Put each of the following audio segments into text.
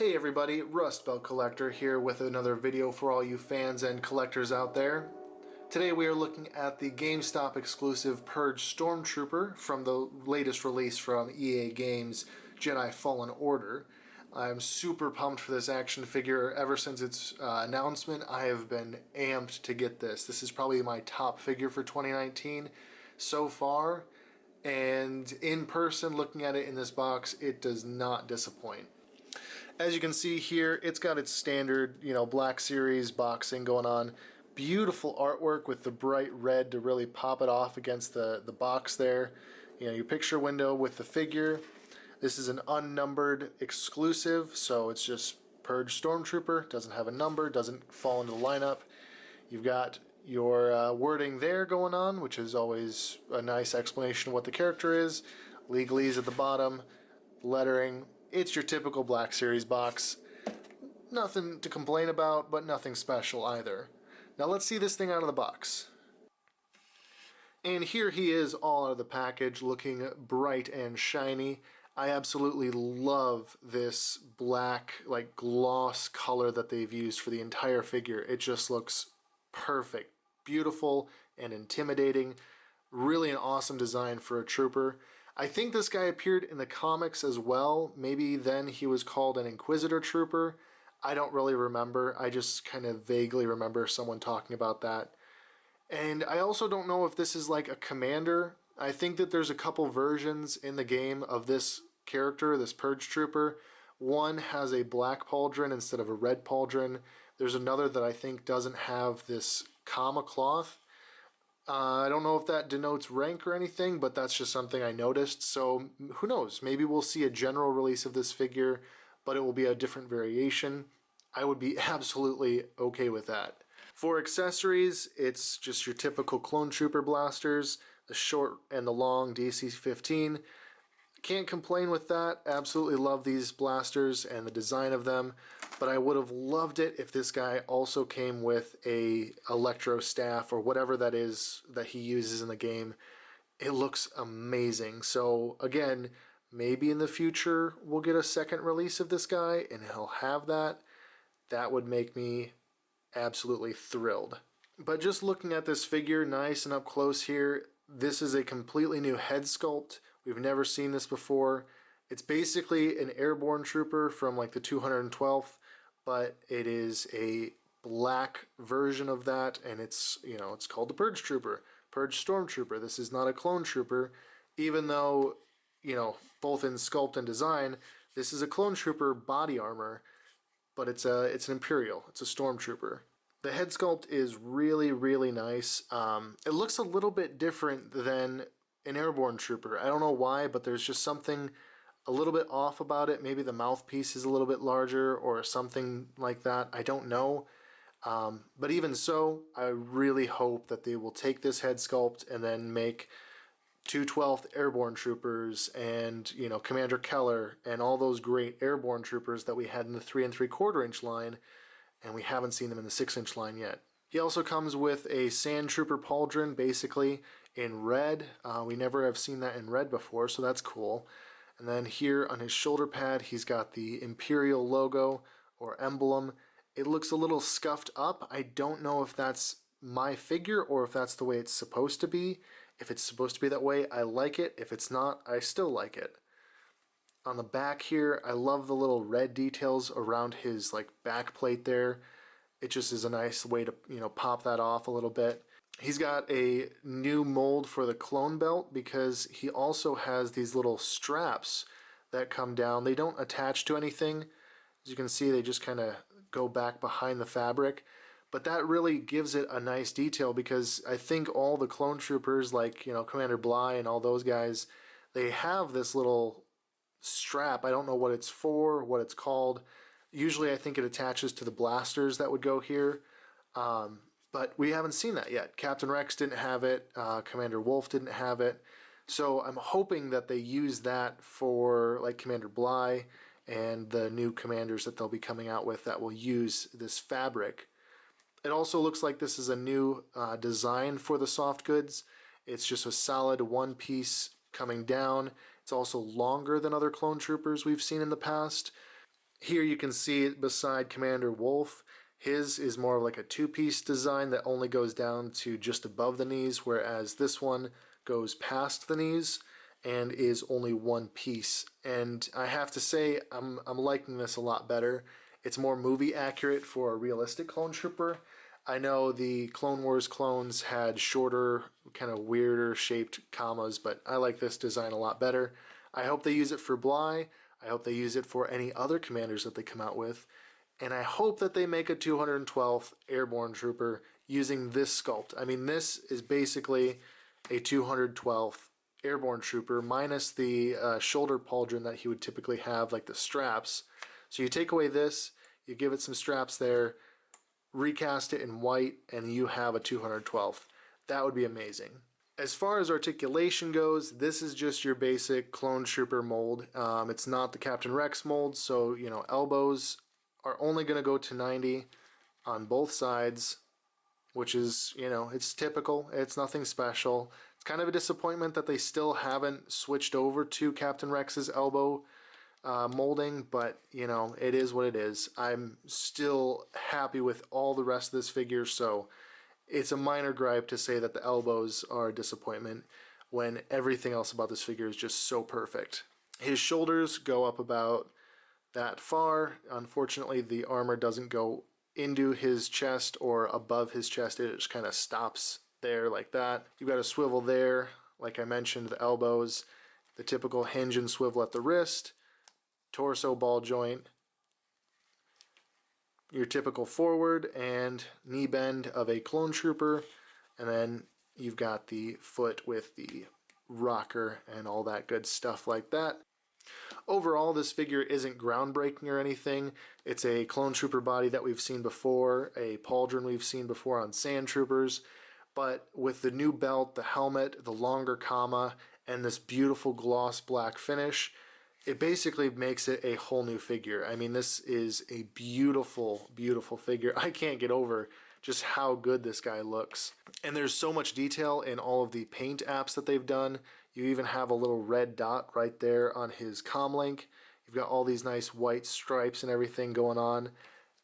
Hey everybody, Rust Belt Collector here with another video for all you fans and collectors out there. Today we are looking at the GameStop exclusive Purge Stormtrooper from the latest release from EA Games Jedi Fallen Order. I'm super pumped for this action figure. Ever since its announcement, I have been amped to get this. This is probably my top figure for 2019 so far, and in person, looking at it in this box, it does not disappoint. As you can see here, it's got its standard, Black Series boxing going on. Beautiful artwork with the bright red to really pop it off against the box there. Your picture window with the figure. This is an unnumbered exclusive, so it's just Purge Stormtrooper. Doesn't have a number, doesn't fall into the lineup. You've got your wording there going on, which is always a nice explanation of what the character is. Legalese at the bottom, lettering. It's your typical Black Series box. Nothing to complain about, but nothing special either. Now let's see this thing out of the box. And here he is all out of the package, looking bright and shiny. I absolutely love this black, gloss color that they've used for the entire figure. It just looks perfect, beautiful, and intimidating. Really an awesome design for a trooper. I think this guy appeared in the comics as well. Maybe then he was called an Inquisitor Trooper. I don't really remember. I just kind of vaguely remember someone talking about that. And I also don't know if this is like a commander. I think that there's a couple versions in the game of this character, this Purge Trooper. One has a black pauldron instead of a red pauldron. There's another that I think doesn't have this comma cloth. I don't know if that denotes rank or anything, but that's just something I noticed. So who knows? Maybe we'll see a general release of this figure, but it will be a different variation. I would be absolutely okay with that. For accessories, it's just your typical Clone Trooper blasters, the short and the long DC-15. Can't complain with that. Absolutely love these blasters and the design of them, but I would have loved it if this guy also came with a electro staff or whatever that is that he uses in the game. It looks amazing. So again, maybe in the future we'll get a second release of this guy and he'll have that. That would make me absolutely thrilled. But just looking at this figure nice and up close here, this is a completely new head sculpt. We've never seen this before. It's basically an airborne trooper from like the 212th, but it is a black version of that, and it's called the Purge Trooper, Purge Stormtrooper. This is not a clone trooper, even though, both in sculpt and design, this is a clone trooper body armor, but it's an Imperial, it's a Stormtrooper. The head sculpt is really, really nice. It looks a little bit different than an airborne trooper. I don't know why, but there's just something a little bit off about it. Maybe the mouthpiece is a little bit larger or something like that. I don't know. But even so, I really hope that they will take this head sculpt and then make 212th airborne troopers and, Commander Keller and all those great airborne troopers that we had in the 3 3/4 inch line, and we haven't seen them in the 6-inch line yet. He also comes with a Sand Trooper pauldron, basically in red. We never have seen that in red before, so that's cool. And then here on his shoulder pad, he's got the Imperial logo or emblem. It looks a little scuffed up. I don't know if that's my figure or if that's the way it's supposed to be. If it's supposed to be that way, I like it. If it's not, I still like it. On the back here, I love the little red details around his back plate there. It just is a nice way to, pop that off a little bit. He's got a new mold for the clone belt because he also has these little straps that come down. They don't attach to anything. As you can see, they just kind of go back behind the fabric. But that really gives it a nice detail because I think all the clone troopers, Commander Bly and all those guys, they have this little strap. I don't know what it's for, what it's called. Usually I think it attaches to the blasters that would go here, but we haven't seen that yet. Captain Rex didn't have it, Commander Wolf didn't have it, so I'm hoping that they use that for Commander Bly and the new commanders that they'll be coming out with that will use this fabric. It also looks like this is a new design for the soft goods. It's just a solid one piece coming down. It's also longer than other clone troopers we've seen in the past. Here you can see it beside Commander Wolf. His is more of like a two-piece design that only goes down to just above the knees, whereas this one goes past the knees and is only one piece. And I have to say, I'm liking this a lot better. It's more movie accurate for a realistic clone trooper. I know the Clone Wars clones had shorter, kind of weirder shaped commas, but I like this design a lot better. I hope they use it for Bly. I hope they use it for any other commanders that they come out with. And I hope that they make a 212th Airborne Trooper using this sculpt. I mean, this is basically a 212th Airborne Trooper minus the shoulder pauldron that he would typically have, like the straps. So you take away this, you give it some straps there, recast it in white, and you have a 212th. That would be amazing. As far as articulation goes, this is just your basic clone trooper mold. It's not the Captain Rex mold, so you know, elbows are only going to go to 90 on both sides, which is, you know, it's typical. It's nothing special. It's kind of a disappointment that they still haven't switched over to Captain Rex's elbow molding, but you know, it is what it is. I'm still happy with all the rest of this figure, so it's a minor gripe to say that the elbows are a disappointment when everything else about this figure is just so perfect. His shoulders go up about that far. Unfortunately, the armor doesn't go into his chest or above his chest. It just kind of stops there like that. You've got a swivel there, like I mentioned, the elbows, the typical hinge and swivel at the wrist, torso ball joint, your typical forward and knee bend of a clone trooper, and then you've got the foot with the rocker and all that good stuff like that. Overall, this figure isn't groundbreaking or anything. It's a clone trooper body that we've seen before, a pauldron we've seen before on sand troopers, but with the new belt, the helmet, the longer comma, and this beautiful gloss black finish, it basically makes it a whole new figure. I mean, this is a beautiful, beautiful figure. I can't get over just how good this guy looks. And there's so much detail in all of the paint apps that they've done. You even have a little red dot right there on his comm link. You've got all these nice white stripes and everything going on.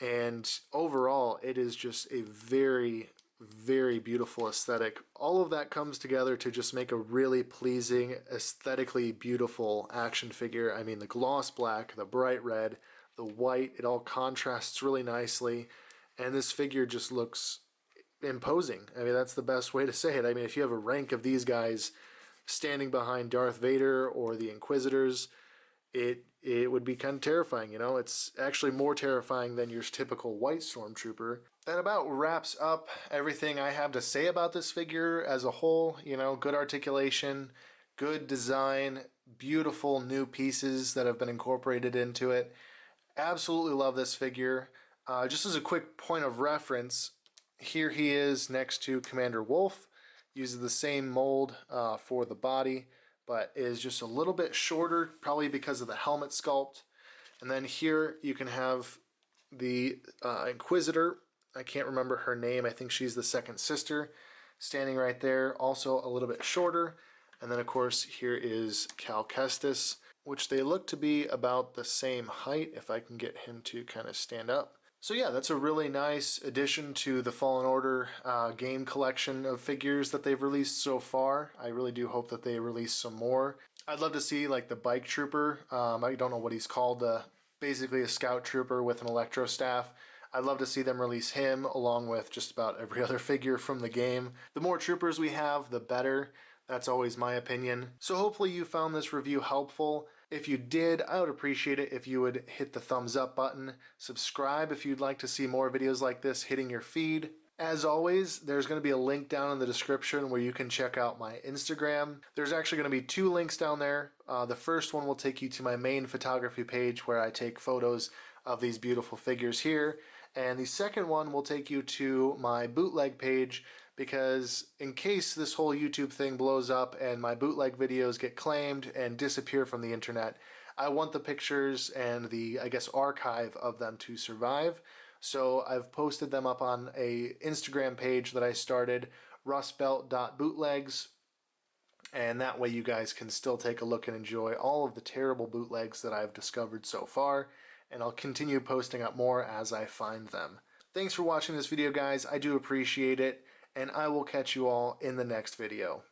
And overall, it is just a very, very beautiful aesthetic. All of that comes together to just make a really pleasing, aesthetically beautiful action figure. I mean, the gloss black, the bright red, the white, it all contrasts really nicely. And this figure just looks imposing. I mean, that's the best way to say it. I mean, if you have a rank of these guys standing behind Darth Vader or the Inquisitors, it would be kind of terrifying, you know? It's actually more terrifying than your typical white stormtrooper. That about wraps up everything I have to say about this figure as a whole. You know, good articulation, good design, beautiful new pieces that have been incorporated into it. Absolutely love this figure. Just as a quick point of reference, here he is next to Commander Wolf. Uses the same mold for the body, but is just a little bit shorter, probably because of the helmet sculpt. And then here you can have the Inquisitor. I can't remember her name. I think she's the second sister, standing right there, also a little bit shorter. And then, of course, here is Cal Kestis, which they look to be about the same height, if I can get him to kind of stand up. So yeah, that's a really nice addition to the Fallen Order game collection of figures that they've released so far. I really do hope that they release some more. I'd love to see like the bike trooper. I don't know what he's called. Basically a scout trooper with an electro staff. I'd love to see them release him along with just about every other figure from the game. The more troopers we have, the better. That's always my opinion. So hopefully you found this review helpful. If you did, I would appreciate it if you would hit the thumbs up button. Subscribe if you'd like to see more videos like this hitting your feed. As always, there's going to be a link down in the description where you can check out my Instagram. There's actually going to be 2 links down there. The first one will take you to my main photography page where I take photos of these beautiful figures here. And the second one will take you to my bootleg page, because in case this whole YouTube thing blows up and my bootleg videos get claimed and disappear from the internet, I want the pictures and the, I guess, archive of them to survive. So I've posted them up on a Instagram page that I started, rustbelt.bootlegs, and that way you guys can still take a look and enjoy all of the terrible bootlegs that I've discovered so far. and I'll continue posting up more as I find them. Thanks for watching this video, guys. I do appreciate it, and I will catch you all in the next video.